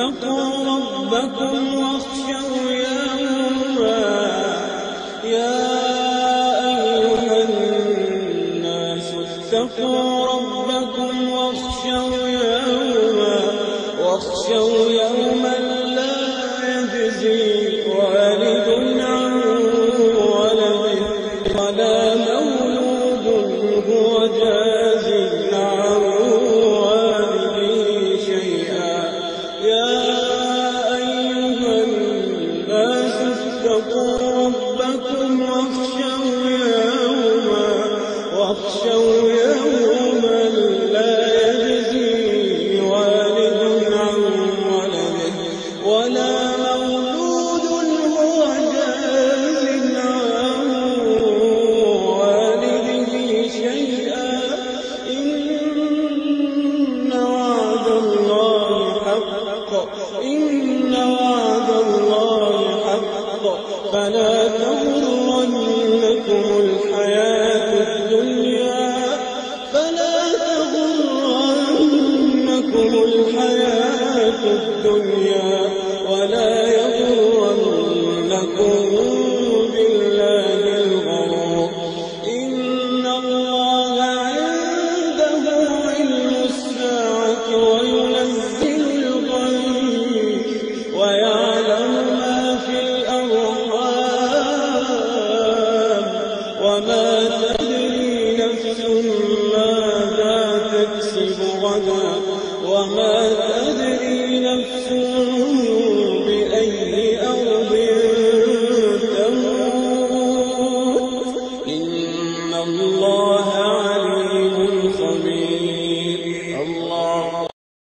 اتقوا ربكم واخشوا يوما يا أيها الناس اتقوا ربكم واخشوا يوما لا يجزي والد عن ولده ولا مولود هو جاز عن والده شيئا يا أيها الناس اتقوا ربكم واخشوا يوما لا يجزي والد عن ولده ولا مولود هو جاز عن والده شيئا إن وعد الله حق فلا تغرنكم الحياة الدنيا ولا يغرنكم بالله الغرور إن الله عنده علم الساعة وينزل الغيث ويعلم ما في الأرحام وما تدري نفس ماذا تكسب غدا وما تدري نفس